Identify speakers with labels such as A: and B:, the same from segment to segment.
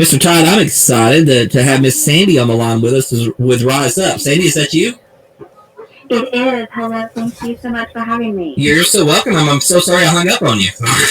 A: Mr. Todd, I'm excited to have Miss Sandy on the line with us with Rise Up. Sandy, is that you?
B: It is. Hello. Thank you so much for having me.
A: You're so welcome. I'm so sorry I hung up on you.
B: Okay.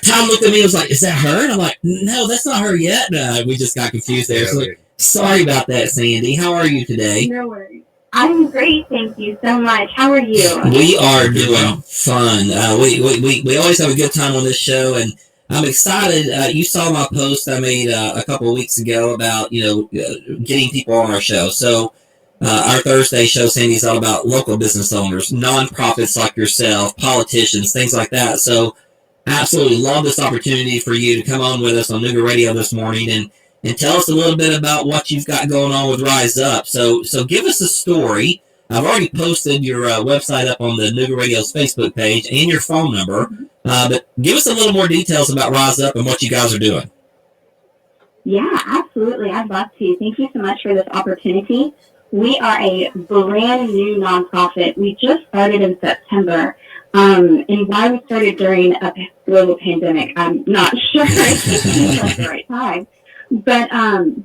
A: Tom looked at me and was like, is that her? And I'm like, no, that's not her yet. We just got confused there. So, sorry about that, Sandy. How are you today?
B: No worries. I'm great. Thank you so much. How are you?
A: We are doing fun. We always have a good time on this show, and I'm excited. You saw my post I made a couple of weeks ago about, getting people on our show. So our Thursday show, Sandy's all about local business owners, nonprofits like yourself, politicians, things like that. So absolutely love this opportunity for you to come on with us on Nougat Radio this morning and tell us a little bit about what you've got going on with Rise Up. So give us a story. I've already posted your website up on the Nougat Radio's Facebook page and your phone number. But give us a little more details about Rise Up and what you guys are doing.
B: Yeah, absolutely. I'd love to. Thank you so much for this opportunity. We are a brand new nonprofit. We just started in September. And why we started during a global pandemic, I'm not sure. It seems like the right time. But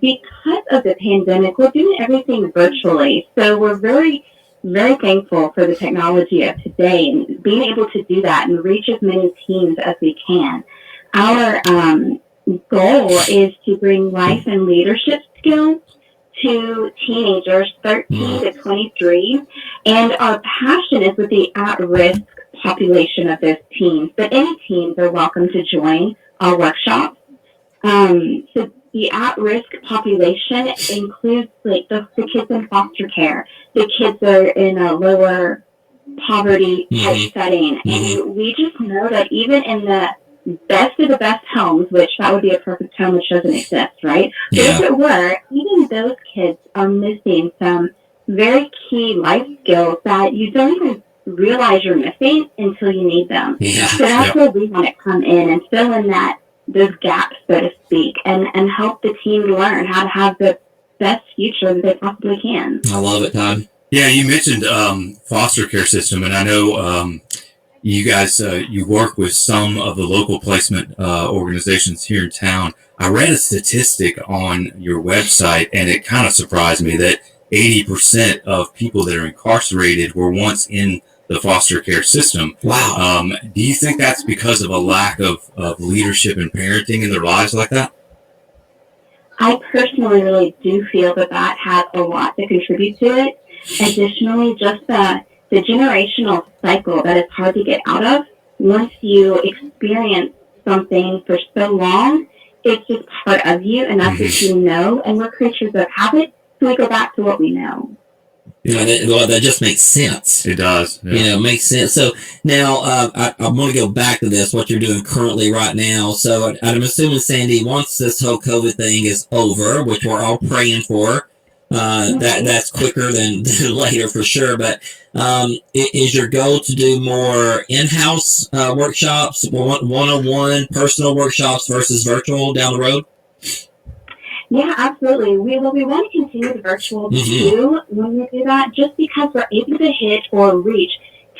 B: because of the pandemic, we're doing everything virtually. So we're very, very thankful for the technology of today and being able to do that and reach as many teams as we can. Our goal is to bring life and leadership skills to teenagers 13 to 23. And our passion is with the at-risk population of those teens. But any teens are welcome to join our workshops. So the at-risk population includes like the kids in foster care, the kids that are in a lower poverty type setting. And we just know that even in the best of the best homes, which that would be a perfect home which doesn't exist, right? But if it were, even those kids are missing some very key life skills that you don't even realize you're missing until you need them. So that's where we want to come in and fill in those gaps, so to speak, and help the team learn how to have the best future that they possibly can.
A: I love it, Todd.
C: Yeah, you mentioned foster care system, and I know you guys you work with some of the local placement organizations here in town. I read a statistic on your website, and it kind of surprised me that 80% of people that are incarcerated were once in the foster care system.
A: Wow.
C: Do you think that's because of a lack of leadership and parenting in their lives like that?
B: I personally really do feel that has a lot to contribute to it. Additionally, just the generational cycle that is hard to get out of. Once you experience something for so long, it's just part of you, and that's what you know. And we're creatures of habit, so we go back to what we know.
A: That just makes sense.
C: It does. Yeah.
A: It makes sense. So now I'm going to go back to this, what you're doing currently right now. So I'm assuming, Sandy, once this whole COVID thing is over, which we're all praying for, that's quicker than later for sure. But is your goal to do more in-house workshops, one-on-one personal workshops versus virtual down the road?
B: Yeah, absolutely. We want to continue the virtual too when we do that, just because we're able to hit or reach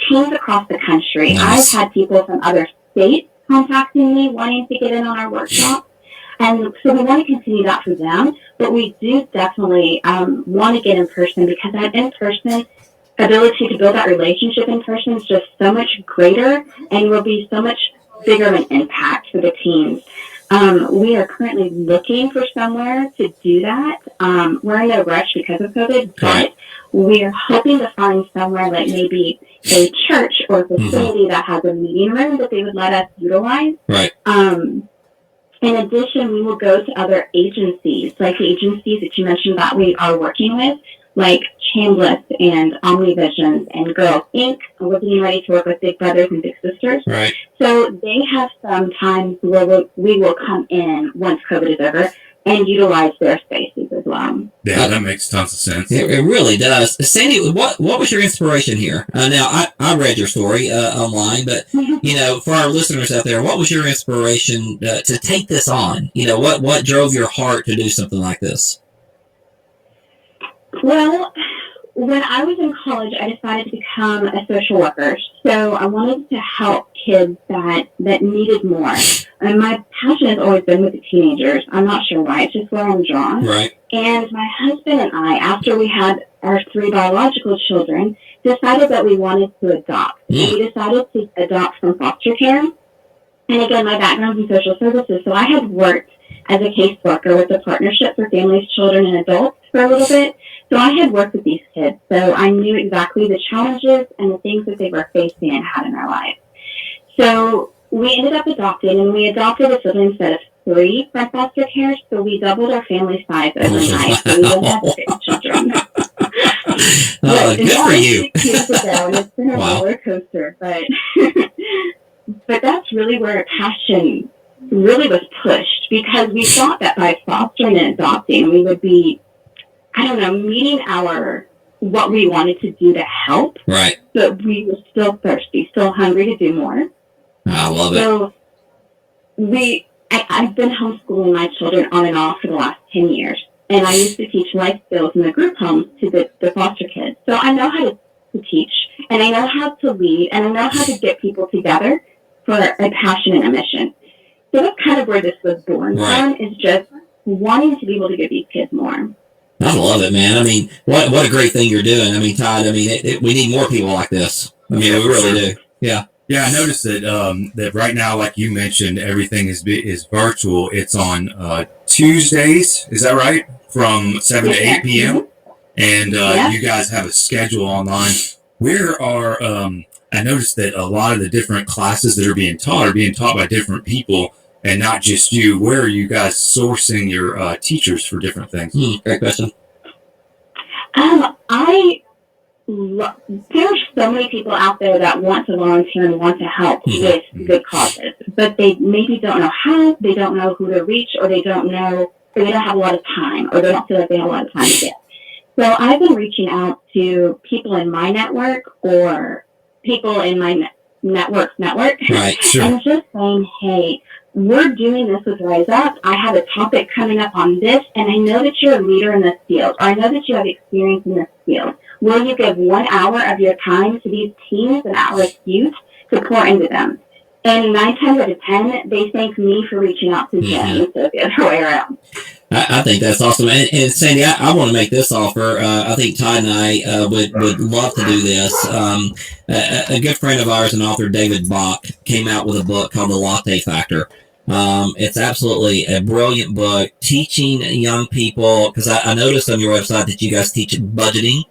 B: teams across the country.
A: Nice.
B: I've had people from other states contacting me wanting to get in on our workshop. And so we want to continue that for them, but we do definitely want to get in person, because that in-person ability to build that relationship in person is just so much greater and will be so much bigger of an impact for the teams. We are currently looking for somewhere to do that. We're in no rush because of COVID, but we're hoping to find somewhere like maybe a church or facility that has a meeting room that they would let us utilize.
A: Right.
B: In addition, we will go to other agencies, like the agencies that you mentioned that we are working with, like Chambliss and OmniVisions and Girls Inc. We're getting ready to work with Big Brothers and Big Sisters.
A: Right.
B: So they have some times where we will come in once COVID is over and utilize their spaces as well.
C: Yeah, that makes tons of sense.
A: It really does. Sandy, what was your inspiration here? Now, I read your story online, but, for our listeners out there, what was your inspiration to take this on? What drove your heart to do something like this?
B: Well, when I was in college, I decided to become a social worker. So I wanted to help kids that needed more. And my passion has always been with the teenagers. I'm not sure why. It's just where I'm drawn.
A: Right.
B: And my husband and I, after we had our 3 biological children, decided that we wanted to adopt.
A: Mm.
B: We decided to adopt from foster care. And again, my background's in social services, so I had worked as a caseworker with the Partnership for Families, Children, and Adults for a little bit. So I had worked with these kids, so I knew exactly the challenges and the things that they were facing and had in their lives. So we ended up adopting, and we adopted a sibling set of 3 from foster care, so we doubled our family size overnight. So we didn't have 6 children.
A: Good for you.
B: 6 years ago, and it's been a
A: Wow.
B: roller coaster, but but that's really where passion really was pushed, because we thought that by fostering and adopting, we would be, I don't know, meeting what we wanted to do to help,
A: Right.
B: but we were still thirsty, still hungry to do more.
A: I love it.
B: So I've been homeschooling my children on and off for the last 10 years, and I used to teach life skills in the group homes to the foster kids. So I know how to teach, and I know how to lead, and I know how to get people together for a passion and a mission. So that's kind of where this was born from, is just wanting to be able to give these kids more.
A: I love it, man. I mean, what a great thing you're doing. I mean, Todd, I mean, we need more people like this. I mean, we really do. Yeah.
C: Yeah, I noticed that that right now, like you mentioned, everything is virtual. It's on Tuesdays, is that right? From 7 to 8 p.m. And you guys have a schedule online. Where are I noticed that a lot of the different classes that are being taught by different people and not just you. Where are you guys sourcing your teachers for different things?
A: Great question.
B: There's so many people out there that want to volunteer and want to help with good causes, but they maybe don't know how, they don't know who to reach, or they don't have a lot of time, or they don't feel like they have a lot of time to get. So I've been reaching out to people in my network or people in my network,
A: Right, sure.
B: and just saying, hey, we're doing this with Rise Up. I have a topic coming up on this, and I know that you're a leader in this field, or I know that you have experience in this field. Will you give 1 hour of your time to these teens and at-risk youth to pour into them? And 9 times out of 10, they thank me for reaching out to them instead of the other way around.
A: I think that's awesome. And Sandy, I want to make this offer. I think Todd and I would love to do this. A good friend of ours, an author, David Bach, came out with a book called The Latte Factor. It's absolutely a brilliant book teaching young people, because I noticed on your website that you guys teach budgeting.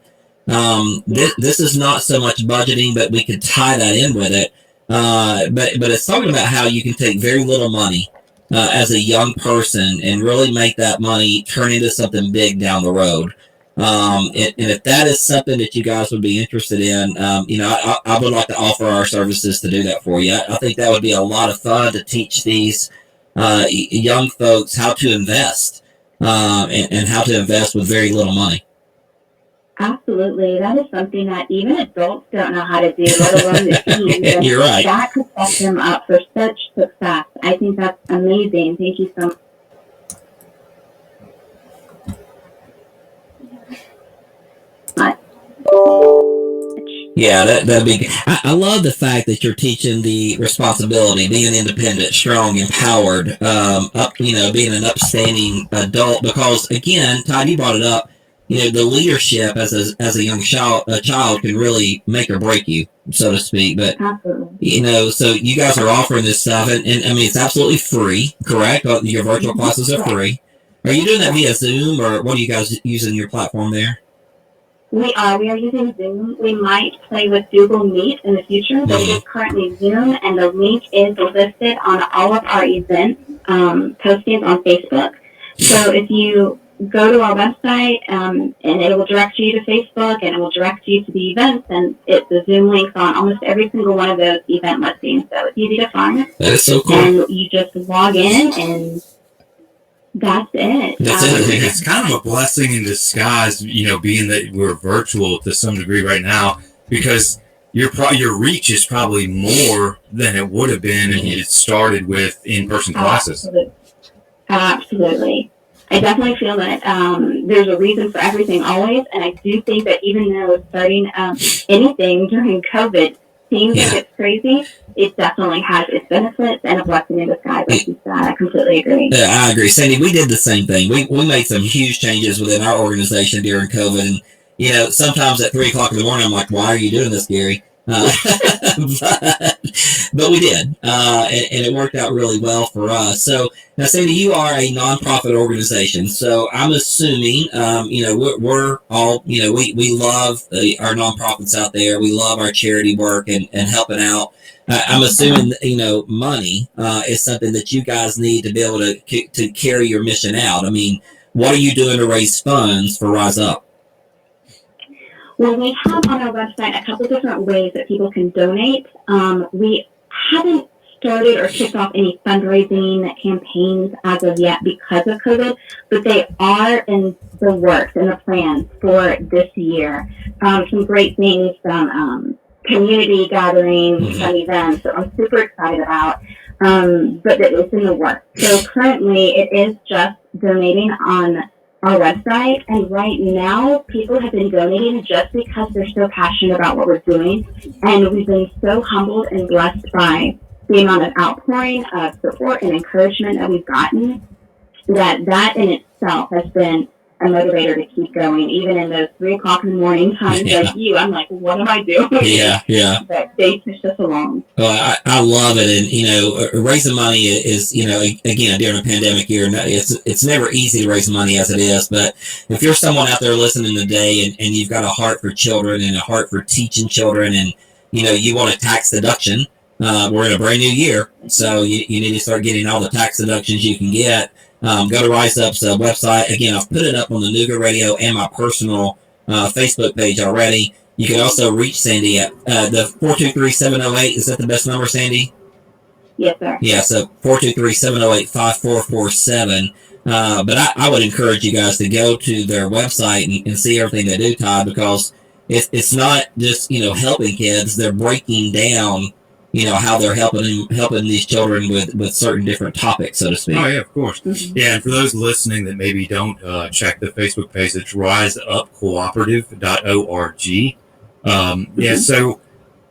A: This is not so much budgeting, but we could tie that in with it. But it's talking about how you can take very little money as a young person and really make that money turn into something big down the road. And if that is something that you guys would be interested in, I would like to offer our services to do that for you. I think that would be a lot of fun to teach these young folks how to invest and how to invest with very little money.
B: Absolutely. That is something that even adults don't know how to do, let alone the teens.
A: You're right.
B: That could set them up for such success. I think that's amazing. Thank you so much.
A: Yeah, that'd be. I love the fact that you're teaching the responsibility, being independent, strong, empowered, being an upstanding adult. Because again, Todd, you brought it up. The leadership as a young child can really make or break you, so to speak. But
B: absolutely.
A: So you guys are offering this stuff, and I mean it's absolutely free, correct? Your virtual classes are free. Are you doing that via Zoom, or what are you guys using your platform there?
B: We are using Zoom. We might play with Google Meet in the future, but it is currently Zoom, and the link is listed on all of our event postings on Facebook. So if you go to our website, and it will direct you to Facebook, and it will direct you to the events, and the Zoom link's on almost every single one of those event listings. So it's easy to find.
A: That is so cool.
B: And you just log in, and that's it.
C: It's kind of a blessing in disguise, being that we're virtual to some degree right now, because your reach is probably more than it would have been if you had started with in-person classes.
B: Absolutely. I definitely feel that there's a reason for everything always, and I do think that even though starting anything during COVID seems like it's crazy, it definitely has its benefits and a blessing in disguise, like you said. I completely agree.
A: I agree, Sandy. We did the same thing. We made some huge changes within our organization during COVID, and sometimes at 3 o'clock in the morning, I'm like, "Why are you doing this, Gary?" But we did, and it worked out really well for us. So now, Sandy, you are a nonprofit organization, so I'm assuming, we're all, we love our nonprofits out there. We love our charity work and helping out. I'm assuming, money is something that you guys need to be able to carry your mission out. I mean, what are you doing to raise funds for Rise Up?
B: Well, we have on our website a couple different ways that people can donate. We haven't started or kicked off any fundraising campaigns as of yet because of COVID, but they are in the works and the plans for this year. Some great things from community gatherings, some events that I'm super excited about, but it's in the works. So currently it is just donating on our website, and right now people have been donating just because they're so passionate about what we're doing, and we've been so humbled and blessed by the amount of outpouring of support and encouragement that we've gotten, that in itself has been a motivator to keep going, even in those 3 o'clock in the morning times like you. I'm like, what am I doing?
A: Yeah.
B: But they push us along.
A: Well, I love it, and raising money is again during a pandemic year, it's never easy to raise money as it is. But if you're someone out there listening today, and you've got a heart for children and a heart for teaching children, and you want a tax deduction, we're in a brand new year, so you need to start getting all the tax deductions you can get. Go to Rise Up's website. Again, I've put it up on the Nougat Radio and my personal Facebook page already. You can also reach Sandy at the 423-708. Is that the best number, Sandy?
B: Yes, sir.
A: Yeah, so 423-708-5447. But I would encourage you guys to go to their website and see everything they do, Todd, because it's not just, helping kids. They're breaking down how they're helping these children with certain different topics, so to speak.
C: Oh yeah, of course.
B: Mm-hmm.
C: Yeah, and for those listening that maybe don't check the Facebook page, it's riseupcooperative.org. Yeah, so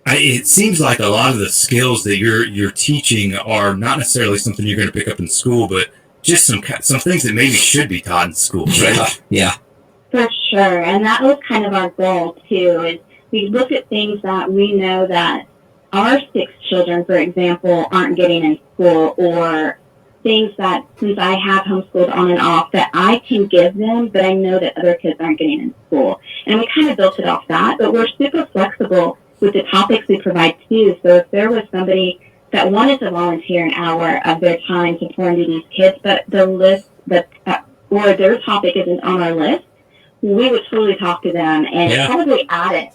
C: it seems like a lot of the skills that you're teaching are not necessarily something you're going to pick up in school, but just some things that maybe should be taught in school, right?
A: Yeah.
B: For sure, and that was kind of our goal too. Is we look at things that we know that our 6 children, for example, aren't getting in school, or things that, since I have homeschooled on and off, that I can give them, but I know that other kids aren't getting in school. And we kind of built it off that, but we're super flexible with the topics we provide too. So if there was somebody that wanted to volunteer an hour of their time to pour into these kids, but the list or their topic isn't on our list, we would totally talk to them and probably add it.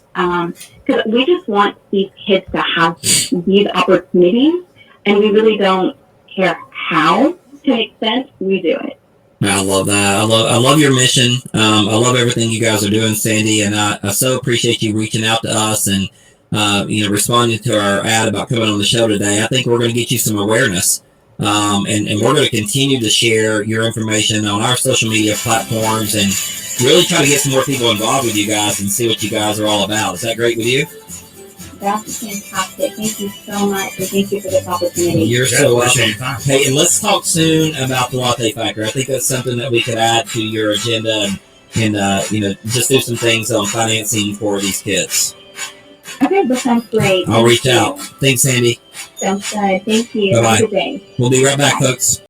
B: Because we just want these kids to have these opportunities, and we really don't care how to make sense. We do it.
A: I love that. I love your mission. I love everything you guys are doing, Sandy, and I so appreciate you reaching out to us and responding to our ad about coming on the show today. I think we're going to get you some awareness, and we're going to continue to share your information on our social media platforms and really try to get some more people involved with you guys and see what you guys are all about. Is that great with you?
B: That's fantastic. Thank you so much, and thank you for this opportunity.
A: You're so welcome. Hey, and let's talk soon about the Latte Factor. I think that's something that we could add to your agenda and just do some things on financing for these kids.
B: Okay, that sounds great.
A: I'll reach out. Thanks, Sandy.
B: Sounds good. Thank you.
A: Bye-bye.
B: Have a good day.
A: We'll be right back, folks.